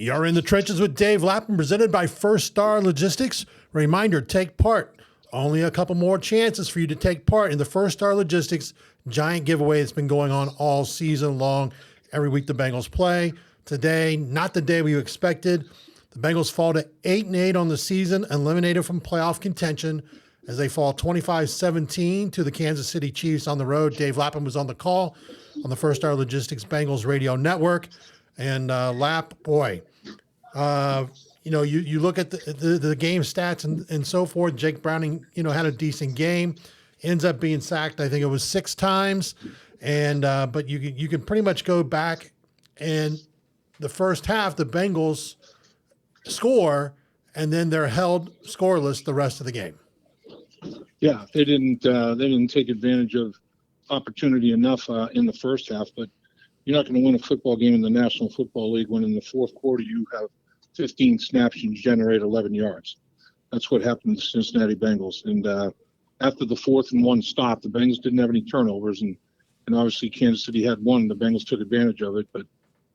You're in the trenches with Dave Lapham, presented by First Star Logistics. Reminder, take part. Only a couple more chances for you to take part in the First Star Logistics giant giveaway that's been going on all season long. Every week the Bengals play. Today, not the day we expected. The Bengals fall to 8-8 on the season, eliminated from playoff contention as they fall 25-17 to the Kansas City Chiefs on the road. Dave Lapham was on the call on the First Star Logistics Bengals radio network. And Lap, boy, you look at the game stats and so forth. Jake Browning, had a decent game, ends up being sacked. I think it was 6 times, and but you can pretty much go back and the first half the Bengals score, and then they're held scoreless the rest of the game. Yeah, they didn't take advantage of opportunity enough in the first half, but you're not going to win a football game in the National Football League when in the fourth quarter you have 15 snaps and generate 11 yards. That's what happened to the Cincinnati Bengals. And after the 4th and 1 stop, the Bengals didn't have any turnovers, and obviously Kansas City had one. The Bengals took advantage of it, but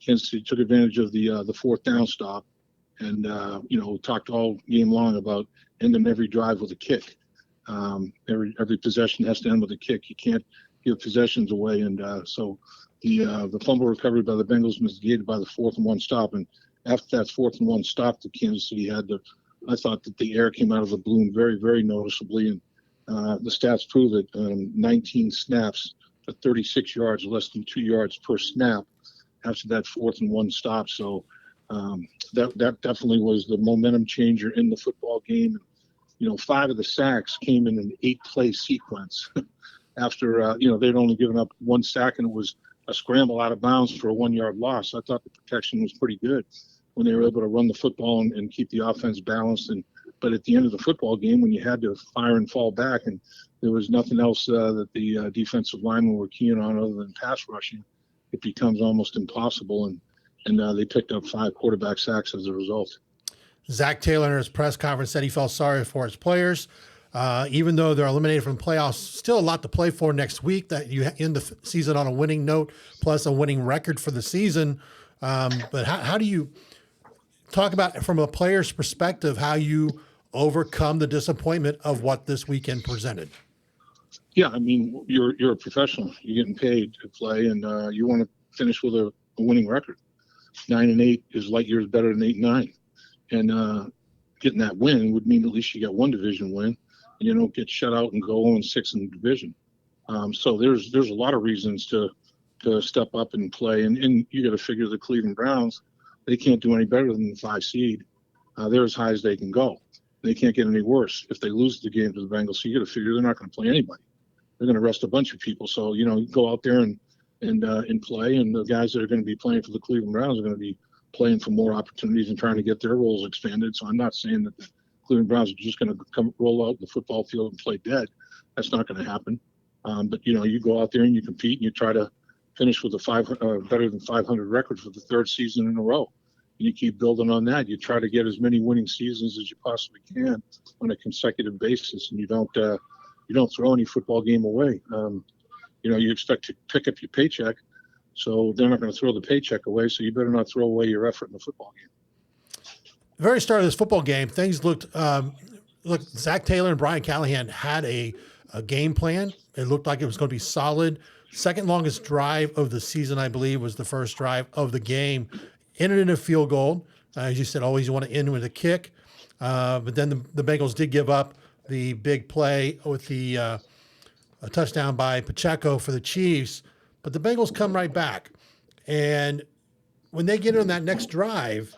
Kansas City took advantage of the 4th down stop. And we talked all game long about ending every drive with a kick. Every possession has to end with a kick. You can't give possessions away, and so the fumble recovery by the Bengals was negated by the 4th and 1 stop. And after that 4th and 1 stop that Kansas City had, I thought that the air came out of the balloon very, very noticeably. And the stats prove that 19 snaps for 36 yards, less than 2 yards per snap after that 4th and 1 stop. So that definitely was the momentum changer in the football game. 5 of the sacks came in an 8-play sequence after, they'd only given up 1 sack, and it was a scramble out of bounds for a 1-yard loss. I thought the protection was pretty good when they were able to run the football and keep the offense balanced. But at the end of the football game, when you had to fire and fall back, and there was nothing else that the defensive linemen were keying on other than pass rushing, it becomes almost impossible. And they picked up 5 quarterback sacks as a result. Zach Taylor in his press conference said he felt sorry for his players. Even though they're eliminated from the playoffs, still a lot to play for next week, that you end the season on a winning note, plus a winning record for the season. But how do you talk about, from a player's perspective, how you overcome the disappointment of what this weekend presented? Yeah, I mean, you're a professional. You're getting paid to play, and you want to finish with a winning record. 9-8 is light years better than 8-9. And getting that win would mean at least you get one division win, and you don't get shut out and go 0-6 in the division. So there's a lot of reasons to step up and play. And you got to figure the Cleveland Browns, they can't do any better than the 5 seed. They're as high as they can go. They can't get any worse if they lose the game to the Bengals. So you got to figure they're not going to play anybody. They're going to rest a bunch of people. So, you go out there and play, and the guys that are going to be playing for the Cleveland Browns are going to be playing for more opportunities and trying to get their roles expanded. So I'm not saying that the Cleveland Browns are just going to roll out the football field and play dead. That's not going to happen. But you go out there and you compete and you try to finish with a better than 500 record for the 3rd season in a row. And you keep building on that. You try to get as many winning seasons as you possibly can on a consecutive basis, and you don't throw any football game away. You expect to pick up your paycheck. So they're not going to throw the paycheck away, so you better not throw away your effort in the football game. The very start of this football game, things looked Zach Taylor and Brian Callahan had a game plan. It looked like it was going to be solid. Second longest drive of the season, I believe, was the first drive of the game. Ended in a field goal. As you said, always you want to end with a kick. But then the Bengals did give up the big play with the a touchdown by Pacheco for the Chiefs. But the Bengals come right back. And when they get on that next drive,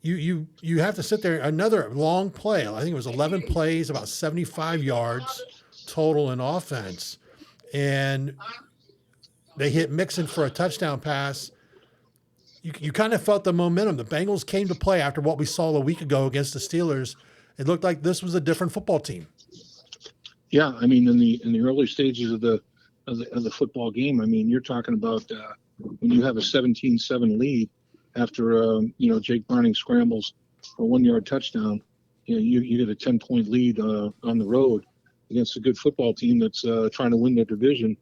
you have to sit there, another long play. I think it was 11 plays, about 75 yards total in offense. And they hit Mixon for a touchdown pass. You kind of felt the momentum. The Bengals came to play after what we saw a week ago against the Steelers. It looked like this was a different football team. Yeah, I mean, in the early stages of the football game, I mean, you're talking about when you have a 17-7 lead after Jake Browning scrambles a 1-yard touchdown. You get a 10-point lead on the road against a good football team that's trying to win their division.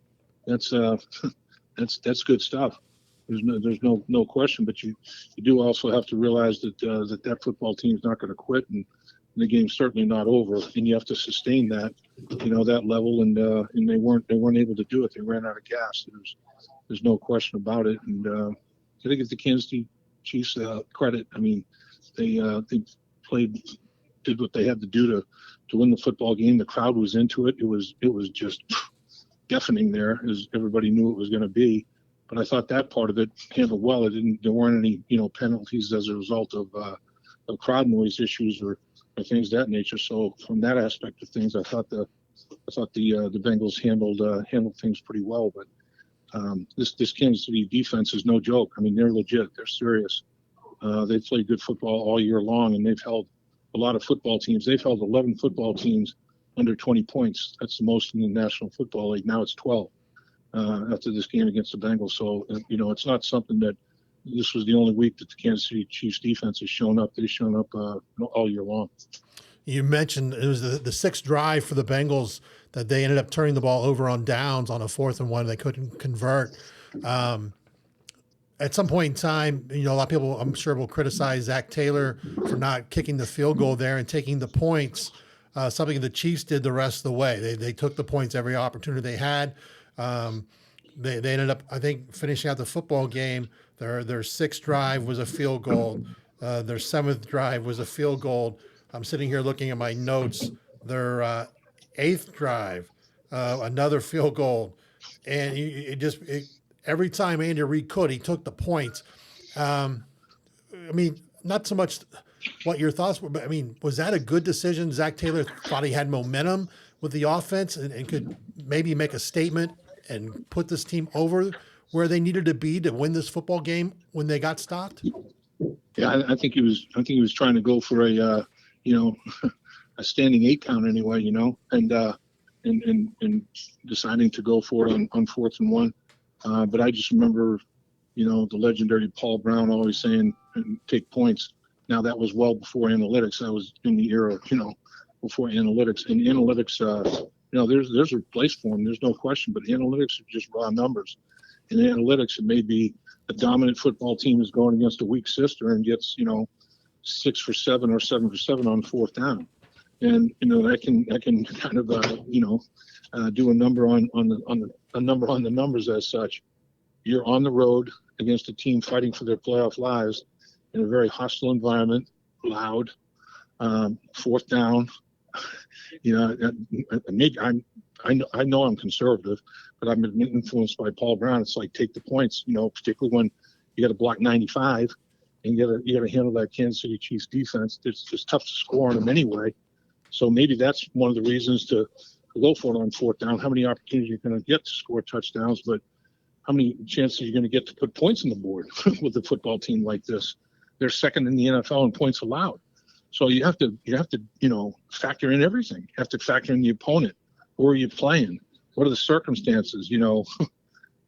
That's good stuff. There's no question. But you do also have to realize that that football team is not going to quit, and the game's certainly not over. And you have to sustain that, that level. And they weren't able to do it. They ran out of gas. There's no question about it. And I think it's the Kansas City Chiefs credit. I mean, they did what they had to do to win the football game. The crowd was into it. It was just deafening there, as everybody knew it was going to be. But I thought that part of it handled well. There weren't any penalties as a result of crowd noise issues or things of that nature. So from that aspect of things, I thought the Bengals handled things pretty well. But this Kansas City defense is no joke. I mean, they're legit. They're serious. They've played good football all year long, and they've held a lot of football teams. They've held 11 football teams under 20 points. That's the most in the National Football League. Now it's 12 after this game against the Bengals. So, it's not something that this was the only week that the Kansas City Chiefs defense has shown up. They've shown up all year long. You mentioned it was the sixth drive for the Bengals that they ended up turning the ball over on downs on a 4th and 1. They couldn't convert. At some point in time, a lot of people, I'm sure, will criticize Zach Taylor for not kicking the field goal there and taking the points, something the Chiefs did the rest of the way. They took the points every opportunity they had. They ended up, I think, finishing out the football game. Their sixth drive was a field goal. Their 7th drive was a field goal. I'm sitting here looking at my notes. Their 8th drive, another field goal. And every time Andy Reid could, he took the points. I mean, not so much what your thoughts were, but I mean, was that a good decision? Zach Taylor thought he had momentum with the offense and could maybe make a statement and put this team over where they needed to be to win this football game when they got stopped? Yeah, I think he was trying to go for a a standing 8 count anyway, and deciding to go for it on 4th and 1. But I just remember, the legendary Paul Brown always saying, take points. Now that was well before analytics. That was in the era, before analytics. And analytics, there's a place for them. There's no question. But analytics are just raw numbers. In analytics, it may be a dominant football team is going against a weak sister and gets, 6 for 7 or 7 for 7 on 4th down. And, that can kind of, do a number on the numbers as such. You're on the road against a team fighting for their playoff lives in a very hostile environment, loud, 4th down. Maybe I know I'm conservative, but I've been influenced by Paul Brown. It's like take the points, particularly when you got to block 95 and you got to handle that Kansas City Chiefs defense. It's just tough to score on them anyway. So maybe that's one of the reasons to go for it on 4th down. How many opportunities you're going to get to score touchdowns, but how many chances you're going to get to put points on the board with a football team like this? They're second in the NFL in points allowed. So you have to factor in everything. You have to factor in the opponent. Where are you playing? What are the circumstances?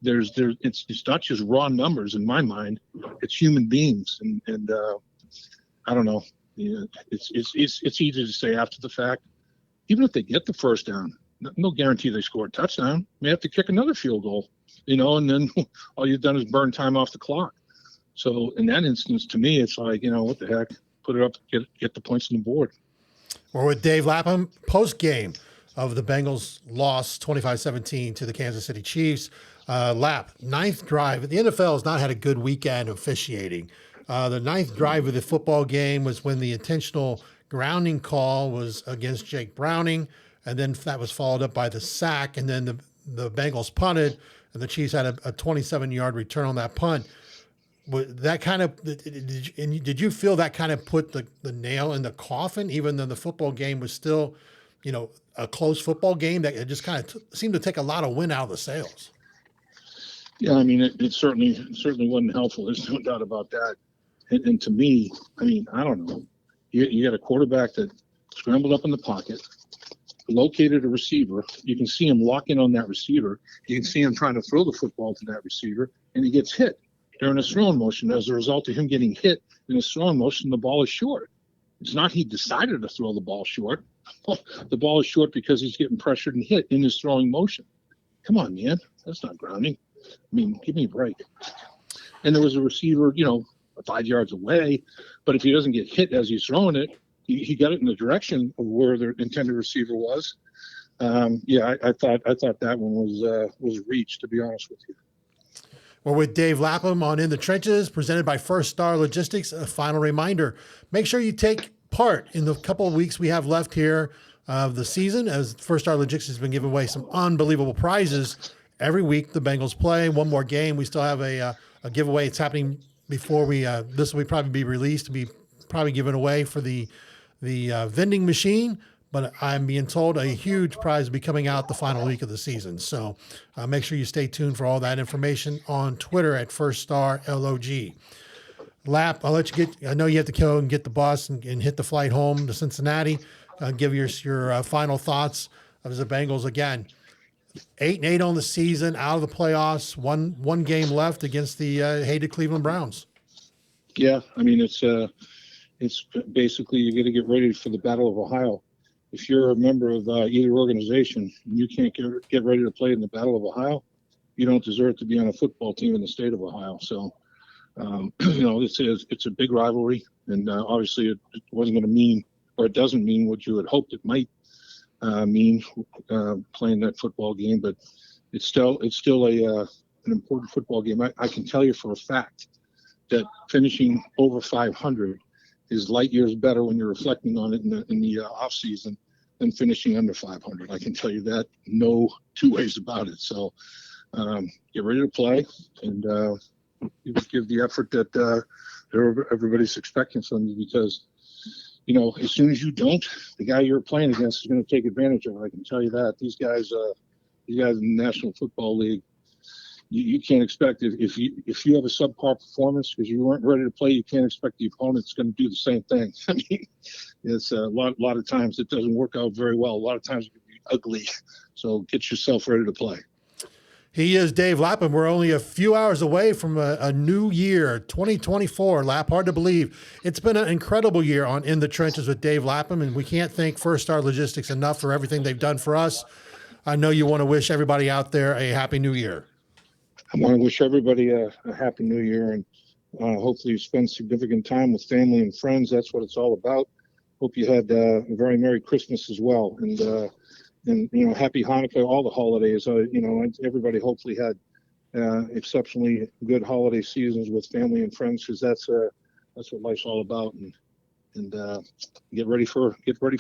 It's not just raw numbers in my mind. It's human beings, and I don't know. It's easy to say after the fact. Even if they get the 1st down, no guarantee they score a touchdown. May have to kick another field goal, and then all you've done is burn time off the clock. So in that instance, to me, it's like, what the heck? Put it up, get the points on the board. We're with Dave Lapham, post-game of the Bengals loss 25-17 to the Kansas City Chiefs. Lap, 9th drive. The NFL has not had a good weekend officiating. The 9th drive of the football game was when the intentional grounding call was against Jake Browning, and then that was followed up by the sack, and then the Bengals punted, and the Chiefs had a 27-yard return on that punt. That kind of did you feel that kind of put the nail in the coffin, even though the football game was still, a close football game that it just kind of seemed to take a lot of wind out of the sails? Yeah, I mean, it certainly wasn't helpful. There's no doubt about that. And to me, I mean, I don't know. You got a quarterback that scrambled up in the pocket, located a receiver. You can see him lock in on that receiver. You can see him trying to throw the football to that receiver, and he gets hit during his throwing motion. As a result of him getting hit in his throwing motion, the ball is short. It's not he decided to throw the ball short. The ball is short because he's getting pressured and hit in his throwing motion. Come on, man. That's not grounding. I mean, give me a break. and there was a receiver, 5 yards away. But if he doesn't get hit as he's throwing it, he got it in the direction of where the intended receiver was. I thought that one was reached, to be honest with you. We're with Dave Lapham on In the Trenches, presented by First Star Logistics. A final reminder, make sure you take part in the couple of weeks we have left here of the season, as First Star Logistics has been giving away some unbelievable prizes. Every week the Bengals play one more game. We still have a giveaway. It's happening before this will probably be released to be probably given away for the vending machine. But I'm being told a huge prize will be coming out the final week of the season. So make sure you stay tuned for all that information on Twitter at First Star LOG. Lap, I'll let you I know you have to go and get the bus and hit the flight home to Cincinnati. Give your final thoughts of the Bengals again. 8-8 on the season, out of the playoffs, one game left against the hated Cleveland Browns. Yeah, I mean, it's basically you got to get ready for the Battle of Ohio. If you're a member of either organization and you can't get ready to play in the Battle of Ohio, you don't deserve to be on a football team in the state of Ohio. So, it's a big rivalry, and obviously it wasn't going to mean, or it doesn't mean what you had hoped it might mean playing that football game. But it's still an important football game. I can tell you for a fact that finishing over 500 is light years better when you're reflecting on it in the off season than finishing under 500. I can tell you that, no two ways about it. So get ready to play and give the effort that everybody's expecting from you, because as soon as you don't, the guy you're playing against is going to take advantage of it. I can tell you that. These guys in the National Football League, you can't expect if you have a subpar performance because you weren't ready to play, you can't expect the opponent's going to do the same thing. I mean, it's a lot of times it doesn't work out very well. A lot of times it can be ugly. So get yourself ready to play. He is Dave Lapham. We're only a few hours away from a new year, 2024. Lap, hard to believe. It's been an incredible year on In the Trenches with Dave Lapham, and we can't thank First Star Logistics enough for everything they've done for us. I know you want to wish everybody out there a happy new year. I want to wish everybody a happy new year, and hopefully you spend significant time with family and friends. That's what it's all about. Hope you had a very Merry Christmas as well. And happy Hanukkah, all the holidays. Everybody hopefully had exceptionally good holiday seasons with family and friends, because that's what life's all about. And get ready for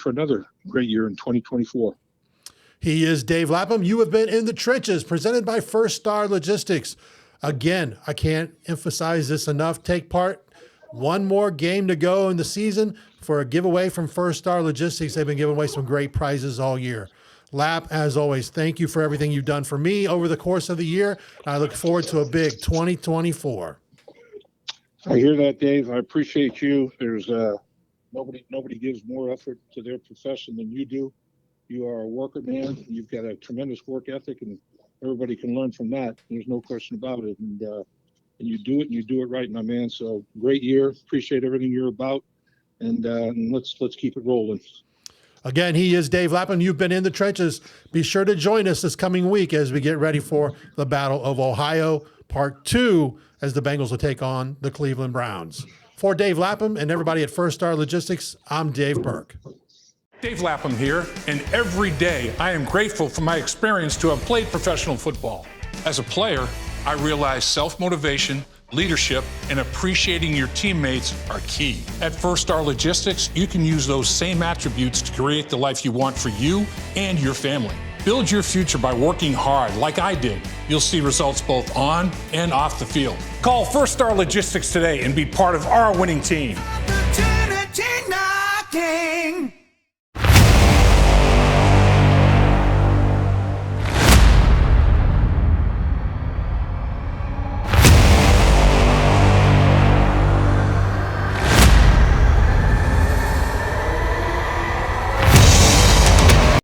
another great year in 2024. He is Dave Lapham. You have been In the Trenches, presented by First Star Logistics. Again, I can't emphasize this enough. Take part. One more game to go in the season for a giveaway from First Star Logistics. They've been giving away some great prizes all year. Lap, as always, thank you for everything you've done for me over the course of the year. I look forward to a big 2024. I hear that, Dave. I appreciate you. There's nobody gives more effort to their profession than you do. You are a worker, man. You've got a tremendous work ethic, and everybody can learn from that. There's no question about it. And you do it, and you do it right, my man. So great year. Appreciate everything you're about, and let's keep it rolling. Again, he is Dave Lapham. You've been In the Trenches. Be sure to join us this coming week as we get ready for the Battle of Ohio, Part 2, as the Bengals will take on the Cleveland Browns. For Dave Lapham and everybody at First Star Logistics, I'm Dave Berk. Dave Lapham here, and every day I am grateful for my experience to have played professional football. As a player, I realize self-motivation, leadership, and appreciating your teammates are key. At First Star Logistics, you can use those same attributes to create the life you want for you and your family. Build your future by working hard like I did. You'll see results both on and off the field. Call First Star Logistics today and be part of our winning team. Opportunity knocking.